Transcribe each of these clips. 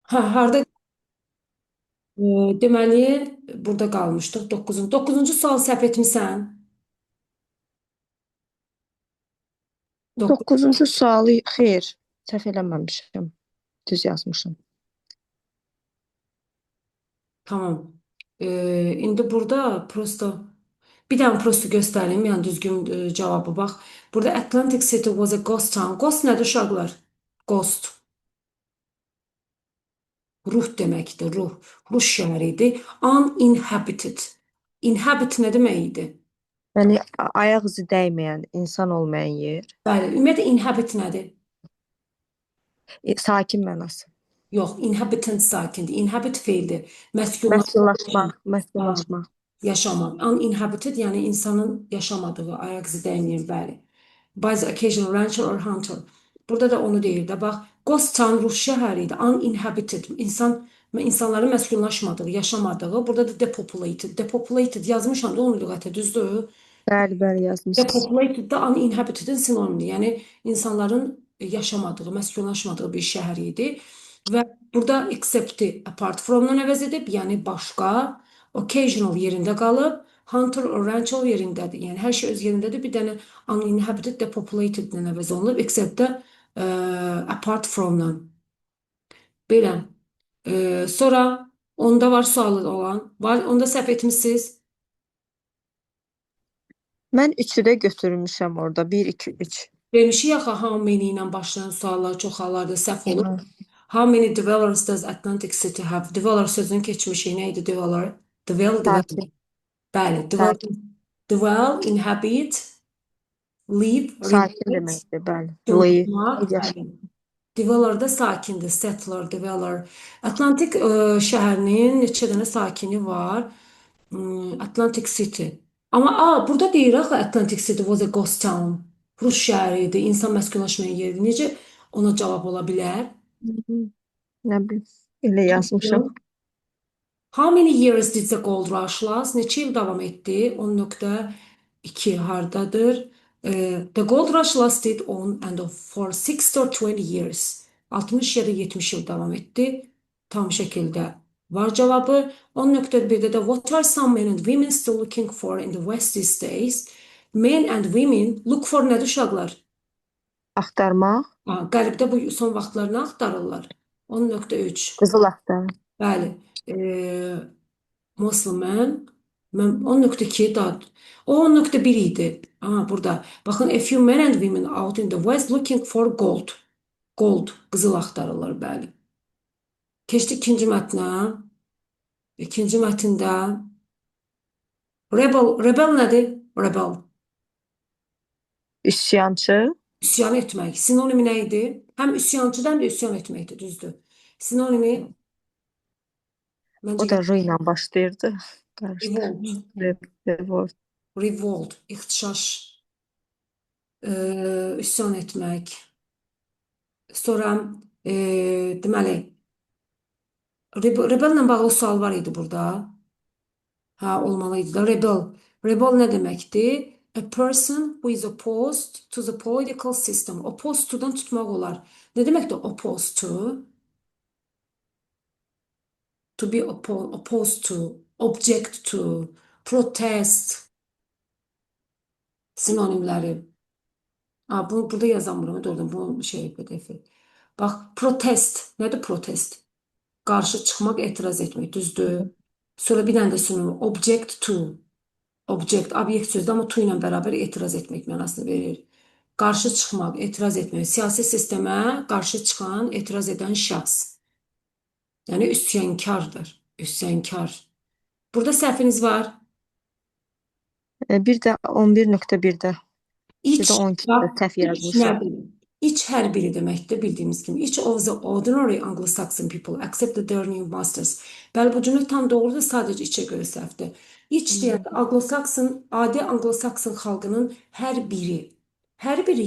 Hə, harda deməli burada qalmışdıq 9-cu. 9-cu sual səhv etmisən. 9. 9-cu sualı xeyr, səhv eləməmişəm. Düz yazmışam. Tamam. İndi burada prosto bir dənə prosto göstərim, yəni düzgün cavabı bax. Burada Atlantic City was a ghost town. Ghost nədir uşaqlar? Ghost. Ruh deməkdir, ruh. Ruh şəhəri idi. Uninhabited. Inhabit nə demək idi? Yəni ayaq izi dəyməyən, insan olmayan yer. Bəli, ümumiyyətlə inhabit nədir? Sakin mənası. Yox, inhabitant sakindir. Inhabit feildir. Məskunlaşmaq. Məskunlaşmaq, məskunlaşmaq. Yaşamaq. Uninhabited yəni insanın yaşamadığı, ayaq izi dəyməyən, bəli. Buzz occasional rancher or hunter. Burada da onu deyir də. Bax, Ghost Town Rus şəhəri idi. Uninhabited. İnsanların məskunlaşmadığı, yaşamadığı. Burada da depopulated. Depopulated yazmışam da onu lüğətə, düzdür? Bəli, bəli yazmısınız. Depopulated da uninhabited'in sinonimidir. Yəni insanların yaşamadığı, məskunlaşmadığı bir şəhər idi. Və burada except'i apart from-dan əvəz edib, yəni başqa, occasional yerində qalıb, hunter or rancher yerindədir. Yəni hər şey öz yerindədir. Bir dənə uninhabited, depopulated-dən əvəz olunub, except də apart from-dan. Belə. Sonra onda var sualı olan. Var, onda səhv etmişsiniz. Mən 3-ü də götürmüşəm orada. 1, 2, 3. Vermişik axı how many ilə başlayan suallar çox hallarda səhv olur. How many dwellers does Atlantic City have? Dweller sözünün keçmişi nə idi dweller? Dwell. Sakin, Bəli, sakin. dwell, inhabit, live, Sakin reside, deməkdir, bəli. Live, yaşamaq. yaşa. Bəli. Dweller da sakindir, settler, dweller. Atlantik şəhərinin neçə dənə sakini var? Atlantic City. Amma burada deyir axı Atlantic City was a ghost town. Rus şəhəri idi, insan məskunlaşmayan yeri. Necə ona cavab ola bilər? Mhm. Nə bilim, elə yazmışam. How many years did the gold rush last? Neçə il davam etdi? 10.2 hardadır? The gold rush lasted on and off for 60 or 20 years. 60 ya da 70 yıl davam etdi. Tam şəkildə var cavabı. 10.1'də də what are some men and women still looking for in the West these days? Men and women look for nədir uşaqlar? Axtarmaq, Qəribdə bu son vaxtlar nə axtarırlar? 10.3. qızıl axtarmaq. Bəli. Muslim mən 10.2 da o 10.1 idi. Burada. Baxın, a few men and women out in the west looking for gold. Gold, qızıl axtarırlar, bəli. Keçdik ikinci mətnə. İkinci mətndə rebel nədir? Rebel. Üsyançı, Üsyan etmək. Sinonimi nə idi? Həm üsyançıdan da üsyan etməkdir, düzdür. Sinonimi o məncə da R ilə başlayırdı. Qarışdı. revolt. Revolt. Revolt, ixtişaş, üsyan etmək. Sonra deməli rebellə bağlı sual var idi burada. Olmalıydı da rebel. Rebel nə deməkdir? A person who is opposed to the political system. Opposed to'dan tutmaq olar. Nə deməkdir opposed to? To be opposed to, object to, protest sinonimləri. Bunu burada yazamıram. Doğrudan bu şey PDF. Bax, protest. Nədir protest? Qarşı çıxmaq, etiraz etmək, düzdür. Sonra bir dənə də sinonim object to. Object, obyekt sözdür, amma to ilə bərabər etiraz etmək mənasını verir. Qarşı çıxmaq, etiraz etmək. Siyasi sistemə qarşı çıxan, etiraz edən şəxs. Yəni üsyankardır. Üsyankar. Burada səhviniz var. Bir də 11.1-də. Bir də İç, 12-də səhv iç yazmışam. nədir? İç hər biri deməkdir, bildiyimiz kimi. Each of the ordinary Anglo-Saxon people accepted their new masters. Bəli, bu cümlə tam doğrudur, sadəcə içə görə səhvdir. İç deyəndə Anglo-Saxon, adi Anglo-Saxon xalqının hər biri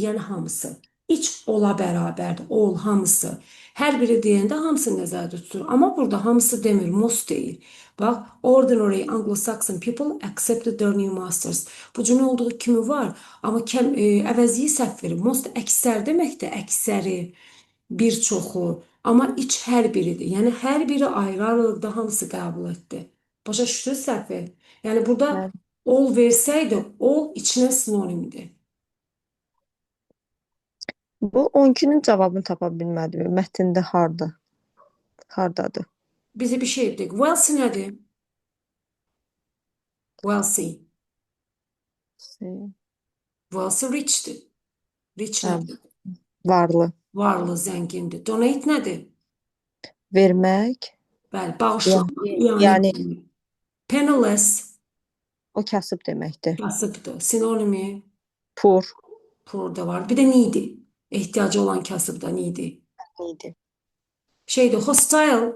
yəni hamısı. İç ola bərabərdir, ol, hamısı. Hər biri deyəndə hamısı nəzərdə tutulur. Amma burada hamısı demir, most deyil. Bax, ordinary Anglo-Saxon people accepted their new masters. Bu cümlə olduğu kimi var, amma əvəzliyi səhv verir. Most əksər deməkdir, əksəri, bir çoxu. Amma iç hər biridir. Yəni hər biri ayrı-ayrılıqda hamısı qəbul etdi. Başa düşdünüz səhvi? Yəni burada Bəli. all versəydi, all içinə sinonimdir. Bu 12-nin cavabını tapa bilmədim. Mətndə harda? Hardadır? Bizə bir şey dedik. Wealthy nədir? Wealthy. Şey, Wealthy richdir. Rich hə, nədir? varlı. Varlı, zəngindir. Donate nədir? Vermək. Bəli, bağışlamaq, Yəni, iyanə yəni etmək. Penniless, o kasıb deməkdir. kasıbdır. Sinonimi Pur poor da var. Bir də needy. Ehtiyacı olan kasıb da needy. idi. Şeydir, hostile,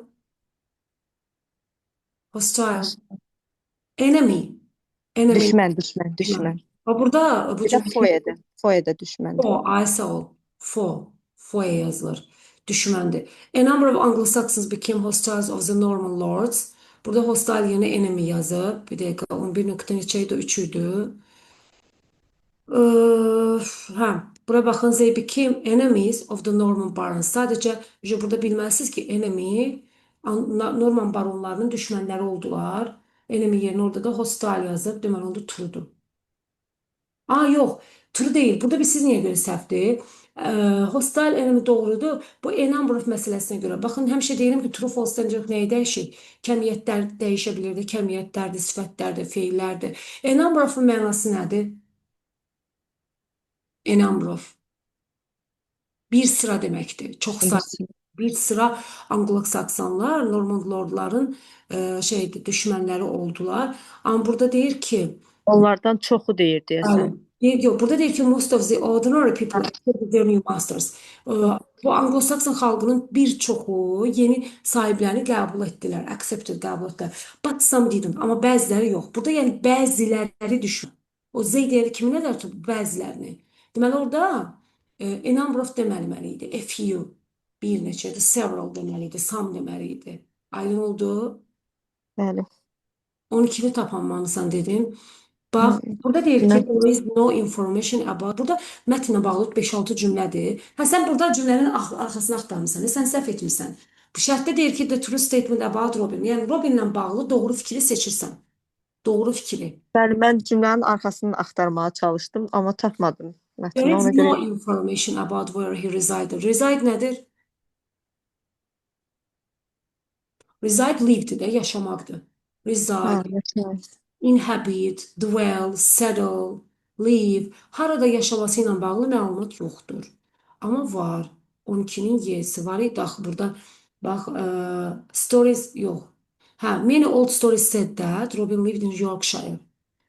hostile. Enemy, enemy. Düşmən, düşmən, Düşmən. düşmən. Ha burada bu Bir də cümlə foyedə. Foyedə düşməndir. for, ay sağ ol. For yazılır. Düşməndir. A number of Anglo-Saxons became hostiles of the Norman lords. Burada hostile yerine enemy yazıb. Bir dakika, 11 nöqtə neçə idi? 3 idi. Hə, bura baxın. They became enemies of the Norman barons. Sadəcə burada bilməlisiniz ki, enemy Norman baronlarının düşmənləri oldular. Enemy yerinə orada da hostile yazıb. Deməli onda truedur. Aa yok. True değil. Burada bir siz niye göre səhvdir? Hostile enemy doğrudur. Bu a number of məsələsinə görə. Baxın, həmişə deyirəm ki, true false-dan çox nəyi dəyişir? Kəmiyyətlər dəyişə bilirdi. Kəmiyyətlərdir, sifətlərdir, feillərdir. A number of-un mənası nədir? A number of. Bir sıra deməkdir. Çox sayı. Bilirsin. Bir sıra Anglo-Saksonlar, Norman lordların şeydi, düşmənləri oldular. Amma burada deyir ki, Onlardan çoxu deyir deyəsən. aynen. Yok, burada değil ki most of the ordinary people accepted their new masters. Bu Anglo-Sakson xalqının bir çoxu yeni sahiblərini qəbul etdilər, accepted qəbul etdilər. But some didn't. Amma bəziləri yox. Burada yəni bəziləri düşmür. O Z deyəni kimi nəzərdə tutub? Bəzilərini. Deməli orada a number of deməli idi. A few. Bir neçədir. Several deməli idi. Some deməli idi. Aydın oldu. Bəli. 12'ni tapanmalısan dedim. Hı. Bax, burada deyir Nə? ki, there is no information about. Burada mətnlə bağlı 5-6 cümlədir. Hə, sən burada cümlənin arxasını axtarmısan. Sən səhv etmirsən. Bu şərtdə deyir ki, the true statement about Robin. Yəni, Robinlə bağlı doğru fikri seçirsən. Doğru fikri. Bəli, mən cümlənin arxasını axtarmağa çalışdım, amma tapmadım There mətni. is Ona no görə information about where he resided. Reside nədir? Reside live'dir də, yaşamaqdır. ha, Reside. yaşayın. Inhabit, dwell, settle, live, harada yaşaması ilə bağlı məlumat yoxdur. Amma var. 12-nin y'si var idi axı burada. Bax, stories yox. Hə, many old stories said that Robin lived in Yorkshire.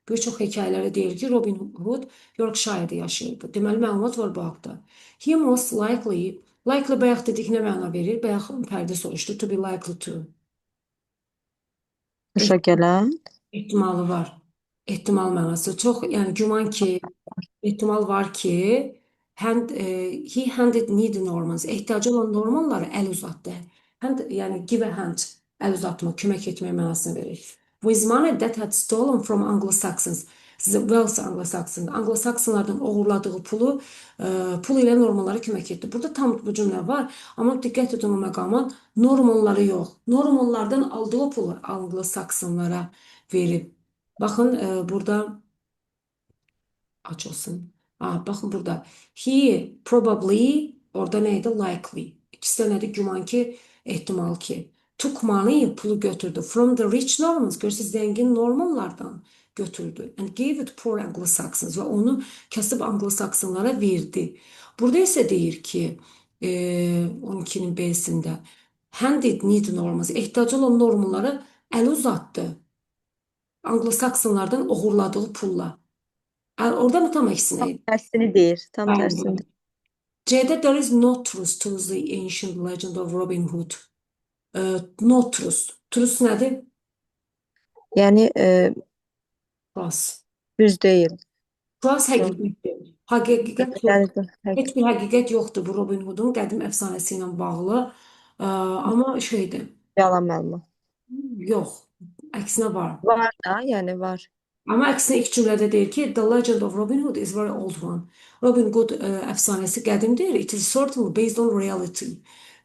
Bir çox hekayələrdə deyir ki, Robin Hood Yorkshire'da yaşayırdı. Deməli, məlumat var bu haqda. He most likely, likely bayaq dedik nə məna verir? Bayaq Pərdə soruşdu. To be likely to. Xoşa gələn. Ehtimalı var. Ehtimal mənası çox, yəni güman ki, ehtimal var ki, he handed needy Normans, ehtiyacı olan Normanlara əl uzatdı. Hand, yəni give a hand, əl uzatma, kömək etmək mənasını verir. With money that had stolen from Anglo-Saxons, wealthy Anglo-Saxons, Anglo-Saxonlardan uğurladığı pul ilə Normanlara kömək etdi. Burada tam bu cümlə var, amma diqqət edin o məqama, Normanları yox. Normanlardan aldığı pulu Anglo-Saxonlara verib. Baxın, burada açılsın. Baxın burada. He probably orada neydi? Likely. İkisi də nədir? Güman ki, ehtimal ki. Took money, pulu götürdü. From the rich Normans. Görürsünüz, zəngin Normanlardan götürdü. And gave it poor Anglo-Saxons. Və onu kasıb Anglo-Saxonlara verdi. Burada isə deyir ki, 12'nin B'sində handed need Normans. Ehtiyacı olan Normanlara əl uzatdı. Anglo-Saksonlardan uğurladığı pulla. Orada mı tam əksinə? Tərsini deyir, tam Bəli, tərsini. bəli. C'də there is no truth to the ancient legend of Robin Hood. No truth. Truth nədir? Yəni Truth. düz deyil. Truth həqiqətdir. Həqiqət Yəni yoxdur. Heç bir həqiqət yoxdur bu Robin Hood'un qədim əfsanəsi ilə bağlı. Amma şeydir. yalan məlumat. Yox. Əksinə var. Var da, yəni var. Ama əksinə ilk cümlədə deyir ki, The Legend of Robin Hood is very old one. Robin Hood əfsanəsi qədimdir. It is certainly based on reality.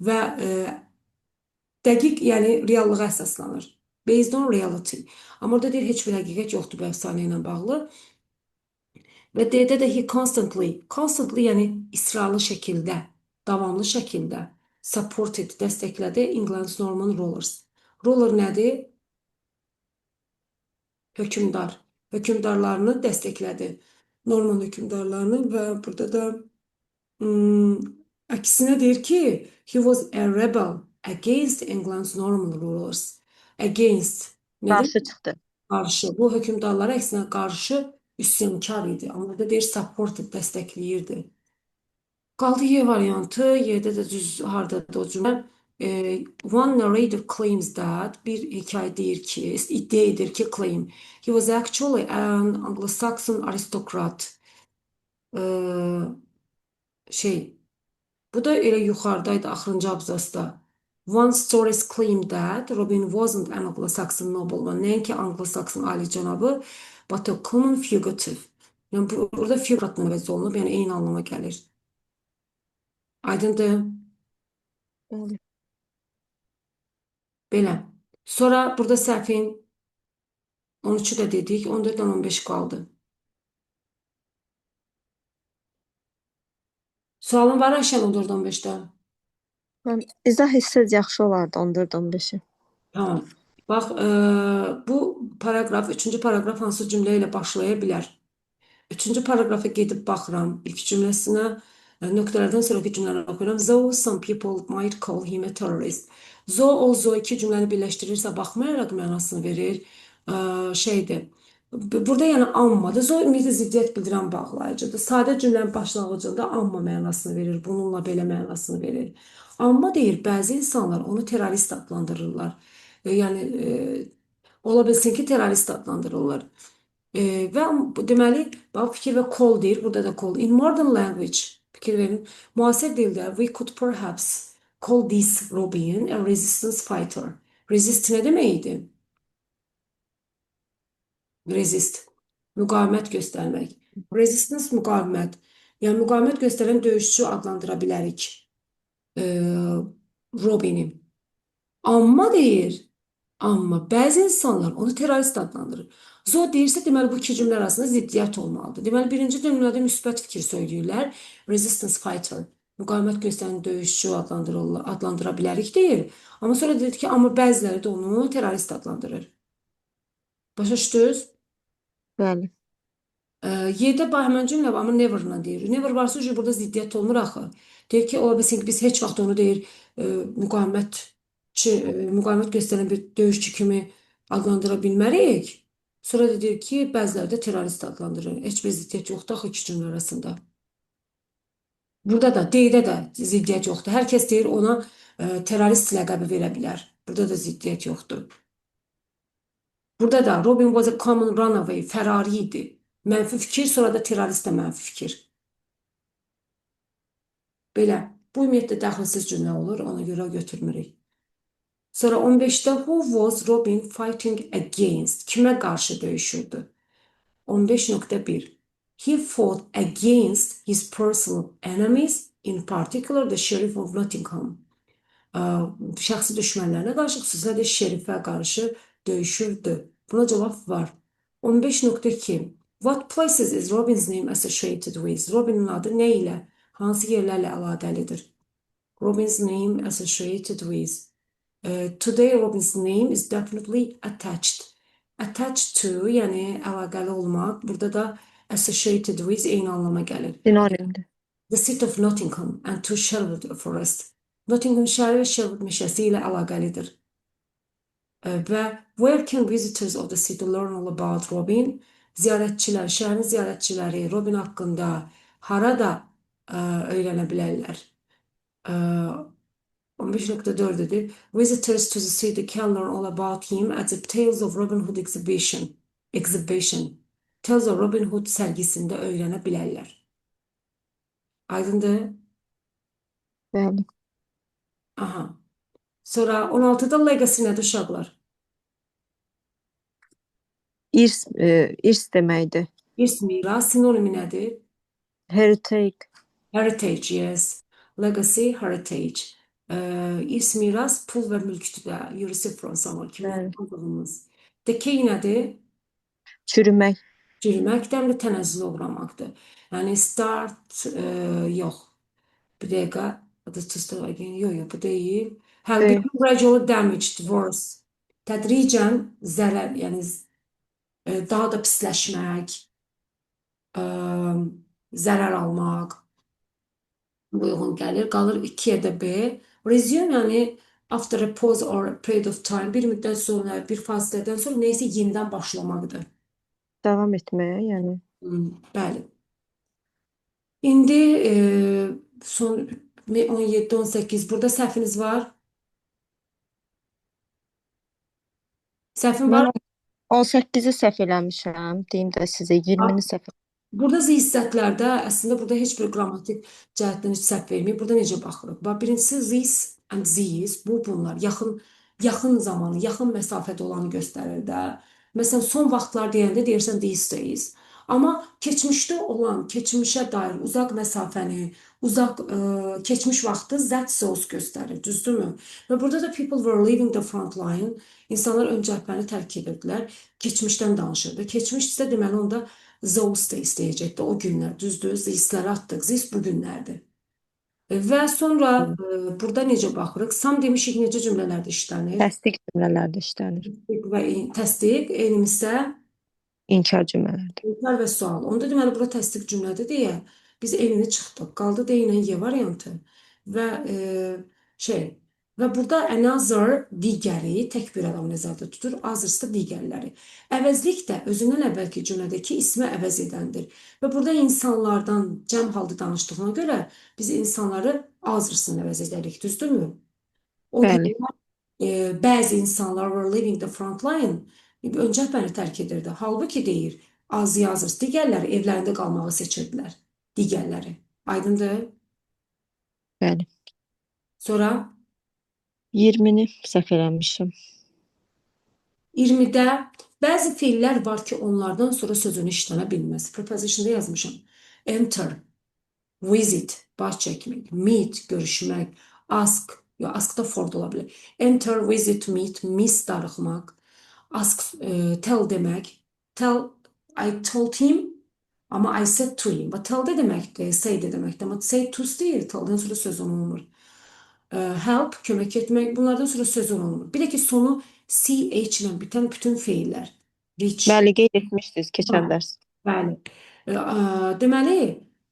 və dəqiq, yəni reallığa əsaslanır. Based on reality. Amma orada deyir heç bir həqiqət yoxdur bu əfsanə ilə bağlı. Və D-də də he constantly yəni israrlı şəkildə, davamlı şəkildə supported, dəstəklədi England's Norman rulers. Ruler nədir? Hökmdar. Hökmdarlarını dəstəklədi. Norman hökmdarlarını və burada da əksinə deyir ki, he was a rebel against England's Norman rulers. Against. Nə Qarşı demək? çıxdı. Qarşı. Bu hökmdarlara əksinə qarşı üsyankar idi. Amma burada deyir supported, dəstəkləyirdi. Qaldı Y variantı. Y'də də düz hardadır o cümlə. One narrator claims that bir hekayə deyir ki, iddia edir ki, claim. He was actually an Anglo-Saxon aristocrat. Şey, bu da elə yuxarıdaydı, axırıncı abzasda. One stories claim that Robin wasn't an Anglo-Saxon nobleman. Nəinki Anglo-Saxon alicənabı, but a common fugitive. Yəni burada figurativ əvəz olunub, yəni eyni anlama gəlir. Aydındır? Bəli. Belə. Sonra burada səhvin 13-ü də dedik, 14-dən 15 qaldı. Sualın var Ayşən 14-15-də? İzah etsəz yaxşı olardı 14-15-i. Tamam. Bax, bu paragraf, 3-cü paragraf hansı cümlə ilə başlaya bilər? 3-cü paragrafa gedib baxıram. İlk cümləsinə, nöqtələrdən sonraki cümlələri oxuyuram. Though some people might call him a terrorist. Although iki cümləni birləşdirirsə, baxmayaraq mənasını verir. Şeydir. Burada yəni ammadır. Ümumiyyətlə ziddiyyət bildirən bağlayıcıdır. Sadə cümlənin başlanğıcında amma mənasını verir. Bununla belə mənasını verir. Amma deyir, bəzi insanlar onu terrorist adlandırırlar. Yəni ola bilsin ki, terrorist adlandırırlar. Və deməli, bax fikir və call deyir, burada da call. In modern language, fikir verin, müasir dildə we could perhaps call this Robin a resistance fighter. Resist nə demək idi? Resist, müqavimət göstərmək. Resistance müqavimət. Yəni müqavimət göstərən döyüşçü adlandıra bilərik Robin'i. Amma deyir, amma bəzi insanlar onu terrorist adlandırır. Deyirsə, deməli bu iki cümlə arasında ziddiyyət olmalıdır. Deməli, birinci cümlədə müsbət fikir söyləyirlər. Resistance fighter, müqavimət göstərən döyüşçü adlandıra bilərik deyir. Amma sonra dedi ki, amma bəziləri də onu terrorist adlandırır. Başa düşdünüz? Bəli. Y'də həmən cümlə var, amma never-la deyir. Never varsa burada ziddiyyət olmur axı. Deyir ki, ola bilsin ki, biz heç vaxt onu deyir, müqavimət göstərən bir döyüşçü kimi adlandıra bilmərik. Sonra da deyir ki, bəziləri də terrorist adlandırır. Heç bir ziddiyyət yoxdur axı iki cümlə arasında. Burada da, D-də də ziddiyyət yoxdur. Hər kəs deyir ona terrorist ləqəbi verə bilər. Burada da ziddiyyət yoxdur. Burada da Robin was a common runaway, fərari idi. Mənfi fikir, sonra da terrorist də mənfi fikir. Belə, bu ümumiyyətlə dəxilsiz cümlə olur, ona görə götürmürük. Sonra 15-də who was Robin fighting against? Kimə qarşı döyüşürdü? 15.1 He fought against his personal enemies, in particular the Sheriff of Nottingham. Şəxsi düşmənlərinə qarşı, xüsusilə də şerifə qarşı döyüşürdü. Buna cavab var. 15.2 What places is Robin's name associated with? Robin'in adı nə ilə? Hansı yerlərlə əlaqəlidir? Robin's name associated with. Today Robin's name is definitely attached. Attached to, yəni əlaqəli olmaq. Burada da associated with eyni anlama gəlir. Sinonimdir. The seat of Nottingham and to Sherwood Forest. Nottingham şəhəri və Sherwood meşəsi ilə əlaqəlidir. Və where can visitors of the city learn all about Robin? Ziyarətçilər, şəhərin ziyarətçiləri Robin haqqında harada öyrənə bilərlər? 15.4'dir. Visitors to the city can learn all about him at the Tales of Robin Hood exhibition. Tales of Robin Hood sərgisində öyrənə bilərlər. Aydındır? Bəli. Aha. Sonra 16'da legacy nədir uşaqlar? İrs deməkdir. İrs miras, sinonimi nədir? Heritage. Heritage, yes. Legacy, heritage. İrs miras pul və mülkdür də. Yusuf Fransamal kimi Bəli. oxumağımız. Decay nədir? Çürümək. Cürmək də tənəzzülə uğramaqdır. Yəni start yox. Bir dəqiqə. Adı to again. Yox, yox, bu deyil. Hə, Deyil. become gradually damaged, worse. Tədricən zərər, yəni daha da pisləşmək, ə, zərər almaq uyğun gəlir. Qalır 2-yə də B. Resume yəni after a pause or a period of time bir müddət sonra, bir fasilədən sonra nəysə yenidən başlamaqdır. Davam etməyə, yəni. Bəli. İndi son 17-18 burada səhviniz var. Səhvim var. Mən 18-i səhv eləmişəm. Deyim də sizə 20-ni səhv. Burada zissətlərdə əslində burada heç bir qrammatik cəhətdən heç səhv verməyib. Burada necə baxırıq? Bax, birincisi this and these, bunlar yaxın zamanı, yaxın məsafədə olanı göstərir də. Məsələn, son vaxtlar deyəndə deyirsən these days. Amma keçmişdə olan, keçmişə dair uzaq məsafəni, keçmiş vaxtı that shows göstərir, düzdürmü? Və burada da people were leaving the front line. İnsanlar ön cəbhəni tərk edirdilər. Keçmişdən danışırdı. Keçmiş isə deməli onda those days deyəcəkdi. O günlər, düzdür? Zisləri atdıq. Zis bu günlərdir. Və sonra burada necə baxırıq? Sam demişik necə cümlələrdə işlənir? Təsdiq cümlələrdə işlənir. Və təsdiq, elm isə İnkar cümlələrdə. İnkar və sual. Onda deməli bura təsdiq cümlədir deyə biz elini çıxdıq. Qaldı D ilə Y variantı. Və və burada another digəri tək bir adam nəzərdə tutur. Others da digərləri. Əvəzlik də özündən əvvəlki cümlədəki ismi əvəz edəndir. Və burada insanlardan cəm halda danışdığına görə biz insanları others-ın əvəz edərik, düzdürmü? O Bəli. günlər bəzi insanlar were leaving the front line ön cəbhəni tərk edirdi. Halbuki deyir, others, digərləri evlərində qalmağı seçirdilər. Digərləri. Aydındır? Bəli. Sonra 20-ni səhv eləmişəm. 20-də bəzi feillər var ki, onlardan sonra sözünü işlənə bilməz. Preposition'da yazmışam. Enter, visit, baş çəkmək, meet, görüşmək, ask, ask da for da ola bilər. Enter, visit, meet, miss darıxmaq, ask, tell demək. Tell, I told him, amma I said to him. Və tell de deməkdir, say de deməkdir. Amma say to deyil, tell'dan sonra söz olunmur. Help, kömək etmək, bunlardan sonra söz olunmur. Bir də ki, sonu ch ilə bitən bütün feillər. Reach. Bəli, qeyd etmişdiniz keçən dərs. Bəli. Deməli,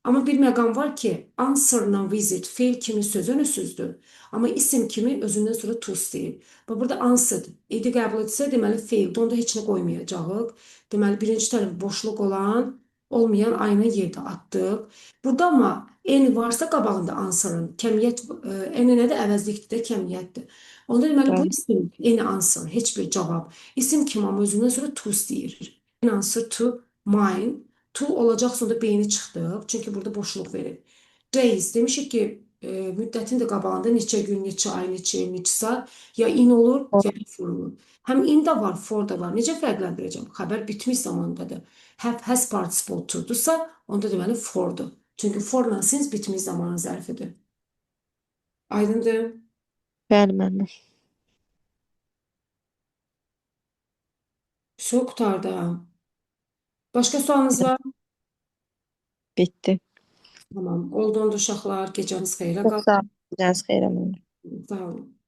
amma bir məqam var ki, answer-la visit feil kimi söz önüsüzdür. Amma isim kimi özündən sonra to deyil. Və burada answered, idi qəbul etsə, deməli feil. Onda heç nə qoymayacağıq. Deməli, birinci tərəf boşluq olan, olmayan aynı yerdə atdıq. Burada amma n varsa qabağında answer'ın, kəmiyyət, n nədir? Əvəzlikdir də, kəmiyyətdir. Onda deməli, bu isim, n answer, heç bir cavab. İsim kimi amma özündən sonra to deyir. N answer to mine. To olacaq sonra beyni çıxdıq. Çünki burada boşluq verir. Days demişik ki, müddətin də qabağında neçə gün, neçə ay, neçə il, neçə saat ya in olur, ya for olur. Həm in də var, for da var. Necə fərqləndirəcəm? Xəbər bitmiş zamandadır. Have, has participle to-dursa, onda deməli for-dur. Çünki for-la since bitmiş zamanın zərfidir. Aydındır? Bəli, müəllim. Çox qurtardı. Başqa sualınız var? Bitdi. Tamam. Oldu uşaqlar. Gecəniz xeyrə Çox qalsın. sağ olun. Gecəniz xeyrə, müəllim. Sağ olun.